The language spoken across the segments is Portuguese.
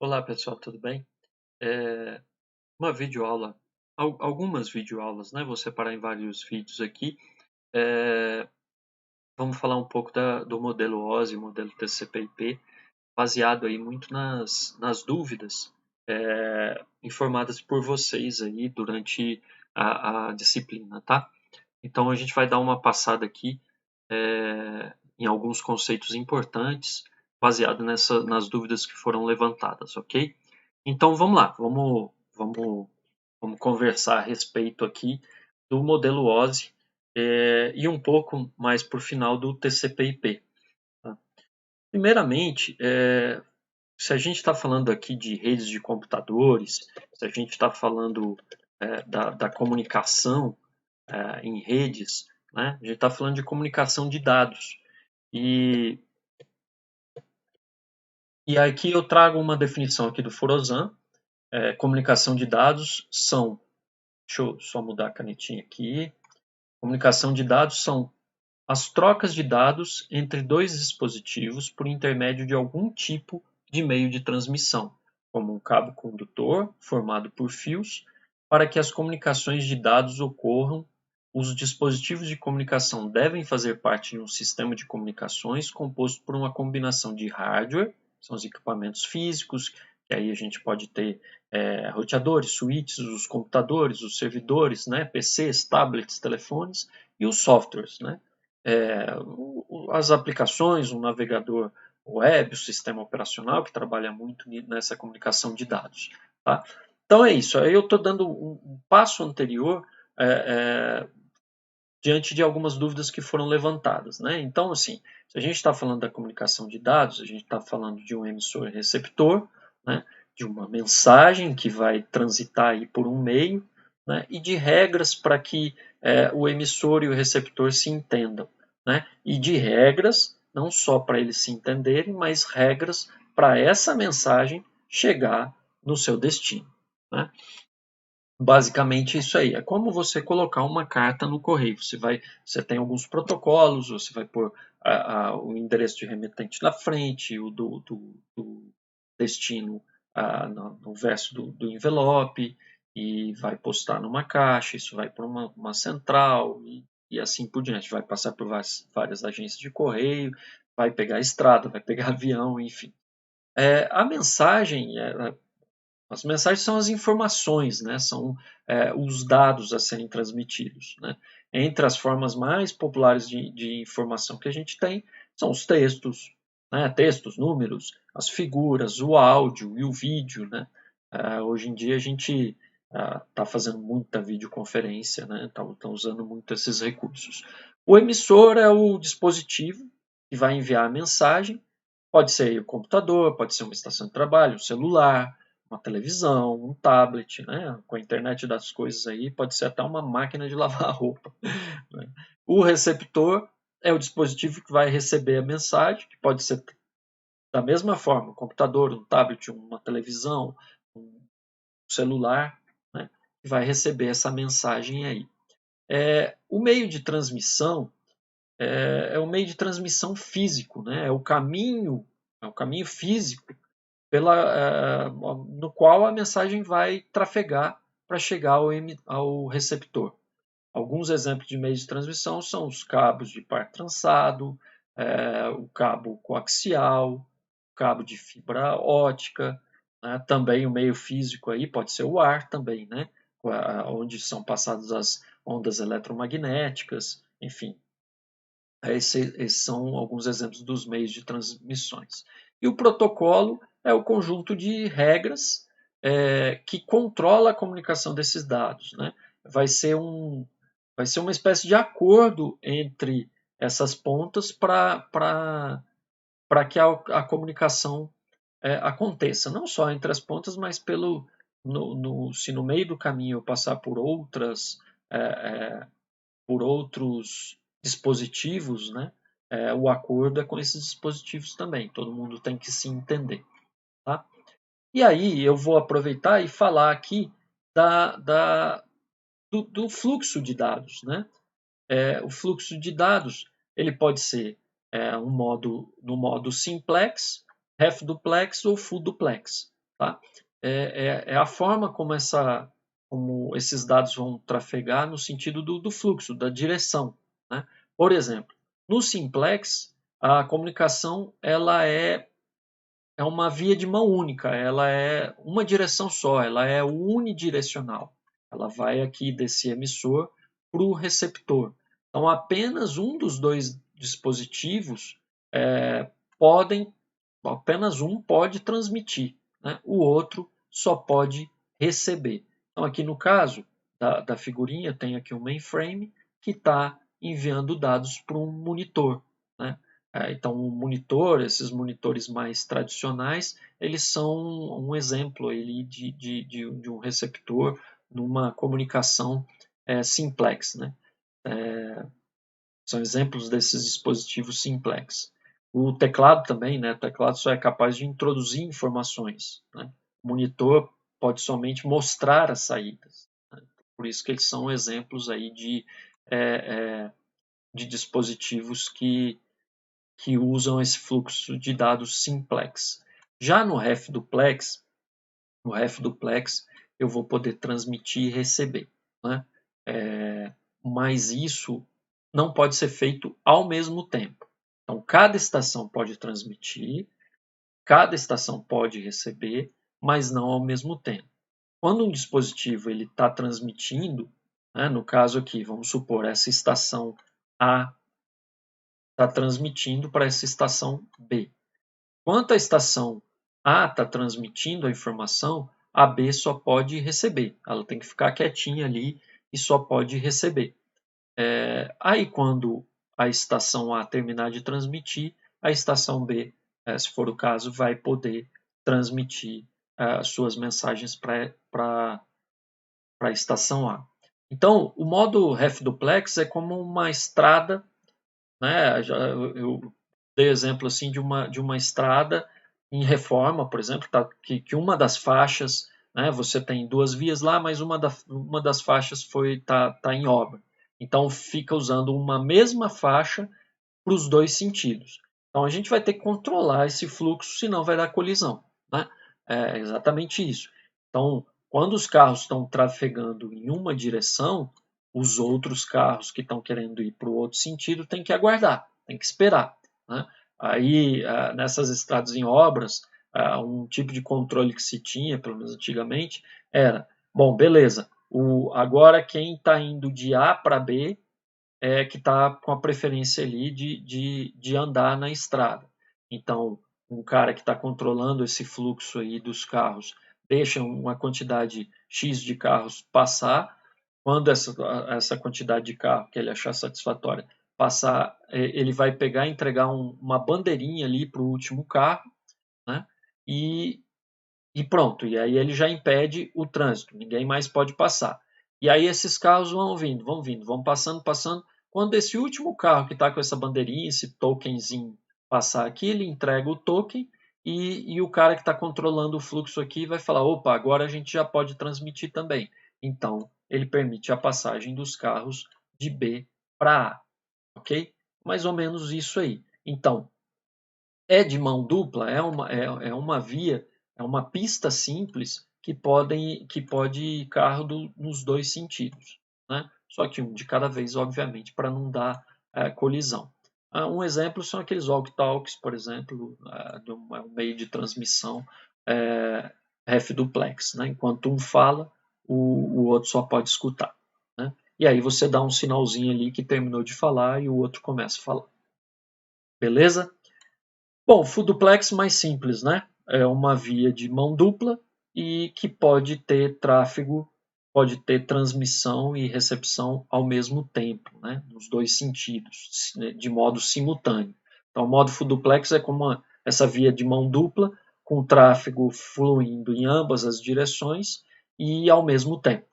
Olá pessoal, tudo bem? É, uma videoaula, algumas videoaulas, né? Vou separar em vários vídeos aqui. É, vamos falar um pouco do modelo OSI, modelo TCP/IP, baseado aí muito nas dúvidas informadas por vocês aí durante a disciplina, tá? Então a gente vai dar uma passada aqui em alguns conceitos importantes, baseado nas dúvidas que foram levantadas, ok? Então vamos lá, vamos conversar a respeito aqui do modelo OSI e um pouco mais por final do TCP/IP. Tá? Primeiramente, se a gente está falando aqui de redes de computadores, se a gente está falando da comunicação em redes, né, a gente está falando de comunicação de dados. E, e aqui eu trago uma definição aqui do Forozan. Comunicação de dados são. Deixa eu só mudar a canetinha aqui. Comunicação de dados são as trocas de dados entre dois dispositivos por intermédio de algum tipo de meio de transmissão, como um cabo condutor formado por fios. Para que as comunicações de dados ocorram, os dispositivos de comunicação devem fazer parte de um sistema de comunicações composto por uma combinação de hardware, são os equipamentos físicos, que aí a gente pode ter roteadores, switches, os computadores, os servidores, né, PCs, tablets, telefones, e os softwares, né, as aplicações, o navegador web, o sistema operacional, que trabalha muito nessa comunicação de dados. Tá? Então é isso. Aí eu estou dando um passo anterior diante de algumas dúvidas que foram levantadas. Né? Então, assim, se a gente está falando da comunicação de dados, a gente está falando de um emissor e receptor, né? De uma mensagem que vai transitar aí por um meio, né? E de regras para que o emissor e o receptor se entendam. Né? E de regras, não só para eles se entenderem, mas regras para essa mensagem chegar no seu destino. Né? Basicamente isso aí. É como você colocar uma carta no correio. Você tem alguns protocolos, você vai pôr o endereço de remetente na frente, o do destino no verso do envelope, e vai postar numa caixa, isso vai para uma central, e assim por diante. Vai passar por várias agências de correio, vai pegar estrada, vai pegar avião, enfim. A mensagem, as mensagens são as informações, né? São os dados a serem transmitidos. Né? Entre as formas mais populares de informação que a gente tem são os textos, né? Textos, números, as figuras, o áudio e o vídeo. Né? Hoje em dia a gente está fazendo muita videoconferência, né? Tá usando muito esses recursos. O emissor é o dispositivo que vai enviar a mensagem. Pode ser o computador, pode ser uma estação de trabalho, um celular, uma televisão, um tablet, né? Com a internet das coisas aí, pode ser até uma máquina de lavar roupa. Né? O receptor é o dispositivo que vai receber a mensagem, que pode ser da mesma forma, um computador, um tablet, uma televisão, um celular, né? Que vai receber essa mensagem aí. O meio de transmissão é o meio de transmissão físico, né? É o caminho físico no qual a mensagem vai trafegar para chegar ao receptor. Alguns exemplos de meios de transmissão são os cabos de par trançado, o cabo coaxial, o cabo de fibra ótica, né? Também o meio físico aí pode ser o ar também, né? Onde são passadas as ondas eletromagnéticas, enfim. Esses são alguns exemplos dos meios de transmissões. E o protocolo é o conjunto de regras que controla a comunicação desses dados. Né? Vai ser, vai ser uma espécie de acordo entre essas pontas para que a comunicação aconteça, não só entre as pontas, mas se no meio do caminho eu passar é, é, por outros dispositivos, né? O acordo é com esses dispositivos também. Todo mundo tem que se entender. Tá? E aí eu vou aproveitar e falar aqui do fluxo de dados. Né? O fluxo de dados ele pode ser no modo simplex, half duplex ou full duplex. tá? É a forma como esses dados vão trafegar no sentido do fluxo, da direção, né? Por exemplo, no simplex, a comunicação ela é uma via de mão única, ela é uma direção só, ela é unidirecional. Ela vai aqui desse emissor para o receptor. Então, apenas um dos dois dispositivos podem, apenas um pode transmitir, né? O outro só pode receber. Então, aqui no caso da figurinha, tem aqui um mainframe que está enviando dados para um monitor, né? Então, o monitor, esses monitores mais tradicionais, eles são um exemplo de um receptor numa comunicação simplex, né? São exemplos desses dispositivos simplex. O teclado também, né? O teclado só é capaz de introduzir informações, né? O monitor pode somente mostrar as saídas, né? Por isso que eles são exemplos aí de dispositivos que usam esse fluxo de dados simplex. Já no ref duplex eu vou poder transmitir e receber, né? Mas isso não pode ser feito ao mesmo tempo. Então, cada estação pode transmitir, cada estação pode receber, mas não ao mesmo tempo. Quando um dispositivo está transmitindo, né, no caso aqui, vamos supor, essa estação A está transmitindo para essa estação B. Quando a estação A está transmitindo a informação, a B só pode receber. Ela tem que ficar quietinha ali e só pode receber. Aí, quando a estação A terminar de transmitir, a estação B, se for o caso, vai poder transmitir suas mensagens para a estação A. Então, o modo ref duplex é como uma estrada, né? Eu dei exemplo assim de uma estrada em reforma, por exemplo, que uma das faixas, né, você tem duas vias lá, mas uma das faixas tá em obra. Então fica usando uma mesma faixa para os dois sentidos. Então a gente vai ter que controlar esse fluxo, senão vai dar colisão, né? É exatamente isso. Então, quando os carros estão trafegando em uma direção, os outros carros que estão querendo ir para o outro sentido têm que aguardar, têm que esperar, né? Aí, nessas estradas em obras, um tipo de controle que se tinha, pelo menos antigamente, era, bom, beleza, agora quem está indo de A para B que está com a preferência ali de andar na estrada. Então, um cara que está controlando esse fluxo aí dos carros deixa uma quantidade X de carros passar. Quando essa quantidade de carro que ele achar satisfatória passar, ele vai pegar e entregar uma bandeirinha ali para o último carro, né? E pronto, e aí ele já impede o trânsito, ninguém mais pode passar. E aí esses carros vão vindo, vão passando, passando. Quando esse último carro que está com essa bandeirinha, esse tokenzinho passar aqui, ele entrega o token e o cara que está controlando o fluxo aqui vai falar, opa, agora a gente já pode transmitir também. Então, ele permite a passagem dos carros de B para A, ok? Mais ou menos isso aí. Então, é de mão dupla, é uma via, é uma pista simples que pode ir carro nos dois sentidos, né? Só que um de cada vez, obviamente, para não dar colisão. Um exemplo são aqueles walkie-talkies, por exemplo, de um meio de transmissão ref duplex, né? Enquanto um fala, o outro só pode escutar, né? E aí você dá um sinalzinho ali que terminou de falar e o outro começa a falar. Beleza? Bom, full duplex mais simples, né? É uma via de mão dupla e que pode ter tráfego, pode ter transmissão e recepção ao mesmo tempo, né? Nos dois sentidos, de modo simultâneo. Então, o modo full duplex é como essa via de mão dupla, com tráfego fluindo em ambas as direções e ao mesmo tempo,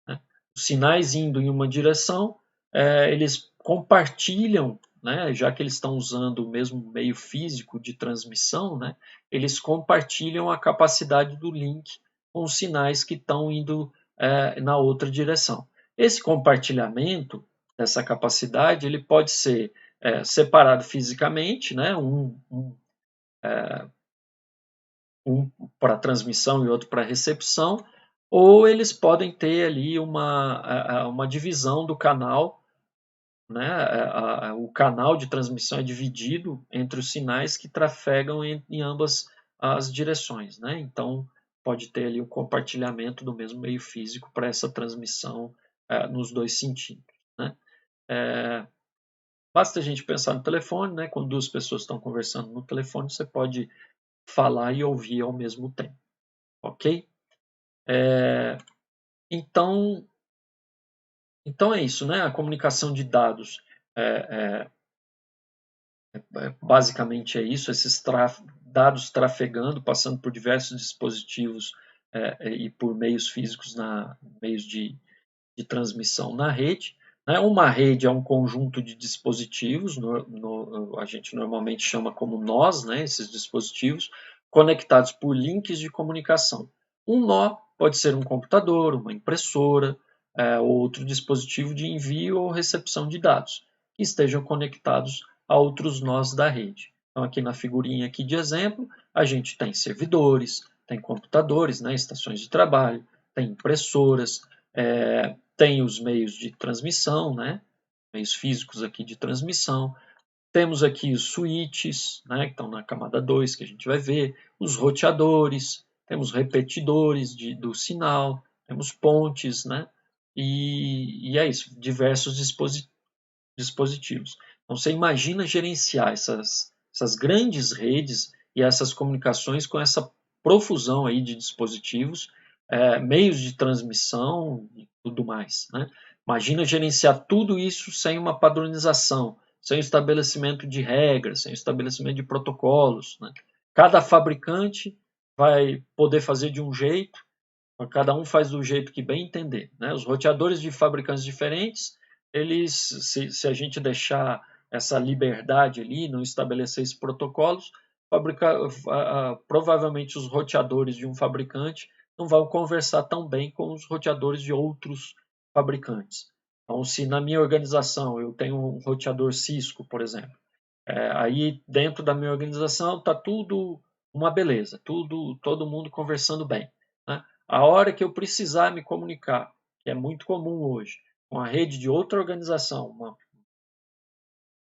né? Os sinais indo em uma direção, eles compartilham, né, já que eles estão usando o mesmo meio físico de transmissão, né, eles compartilham a capacidade do link com os sinais que estão indo na outra direção. Esse compartilhamento dessa capacidade ele pode ser separado fisicamente, né, um para transmissão e outro para recepção, ou eles podem ter ali uma divisão do canal, né? O canal de transmissão é dividido entre os sinais que trafegam em ambas as direções, né? Então, pode ter ali o compartilhamento do mesmo meio físico para essa transmissão nos dois sentidos, né? Basta a gente pensar no telefone, né? Quando duas pessoas estão conversando no telefone, você pode falar e ouvir ao mesmo tempo, ok? Então é isso, né? A comunicação de dados basicamente é isso, esses dados trafegando, passando por diversos dispositivos e por meios físicos, meios de transmissão na rede. Né? Uma rede é um conjunto de dispositivos, a gente normalmente chama como nós, né, esses dispositivos, conectados por links de comunicação. Um nó pode ser um computador, uma impressora, ou outro dispositivo de envio ou recepção de dados, que estejam conectados a outros nós da rede. Então, aqui na figurinha aqui de exemplo, a gente tem servidores, tem computadores, né, estações de trabalho, tem impressoras, tem os meios de transmissão, né, meios físicos aqui de transmissão. Temos aqui os switches, né, que estão na camada 2, que a gente vai ver, os roteadores, temos repetidores do sinal, temos pontes, né, e é isso, diversos dispositivos. Então, você imagina gerenciar essas grandes redes e essas comunicações com essa profusão aí de dispositivos, meios de transmissão e tudo mais, né? Imagina gerenciar tudo isso sem uma padronização, sem o estabelecimento de regras, sem o estabelecimento de protocolos, né? Cada fabricante vai poder fazer de um jeito, cada um faz do jeito que bem entender, né? Os roteadores de fabricantes diferentes, eles, se a gente deixar essa liberdade ali, não estabelecer esses protocolos, provavelmente os roteadores de um fabricante não vão conversar tão bem com os roteadores de outros fabricantes. Então, se na minha organização eu tenho um roteador Cisco, por exemplo, aí dentro da minha organização está tudo uma beleza, todo mundo conversando bem, né? A hora que eu precisar me comunicar, que é muito comum hoje, com a rede de outra organização,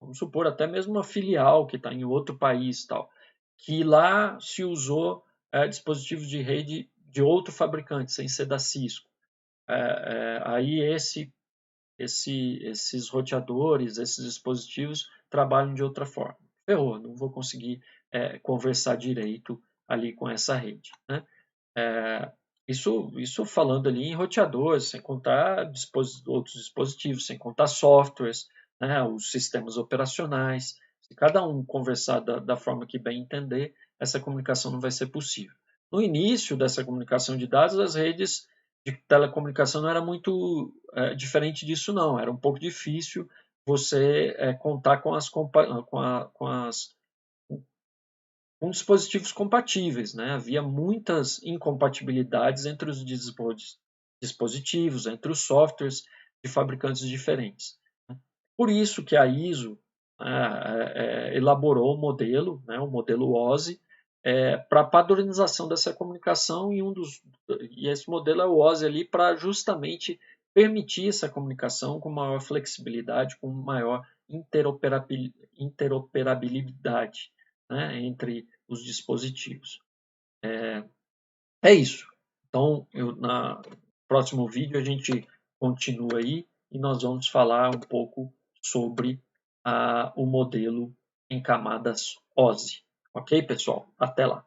vamos supor até mesmo uma filial que está em outro país, tal, que lá se usou dispositivos de rede de outro fabricante, sem ser da Cisco. Aí esses roteadores, esses dispositivos trabalham de outra forma. Ferrou, não vou conseguir conversar direito ali com essa rede, né? Isso falando ali em roteadores, sem contar outros dispositivos, sem contar softwares, né, os sistemas operacionais. Se cada um conversar da forma que bem entender, essa comunicação não vai ser possível. No início dessa comunicação de dados, as redes de telecomunicação não era muito diferente disso, não. Era um pouco difícil você contar com com dispositivos compatíveis, né? Havia muitas incompatibilidades entre os dispositivos, entre os softwares de fabricantes diferentes. Por isso que a ISO elaborou o modelo, né, o modelo OSI, para a padronização dessa comunicação e esse modelo é o OSI ali para justamente permitir essa comunicação com maior flexibilidade, com maior interoperabilidade, né, entre os dispositivos. É isso. Então, no próximo vídeo a gente continua aí e nós vamos falar um pouco sobre o modelo em camadas OSI. Ok, pessoal? Até lá.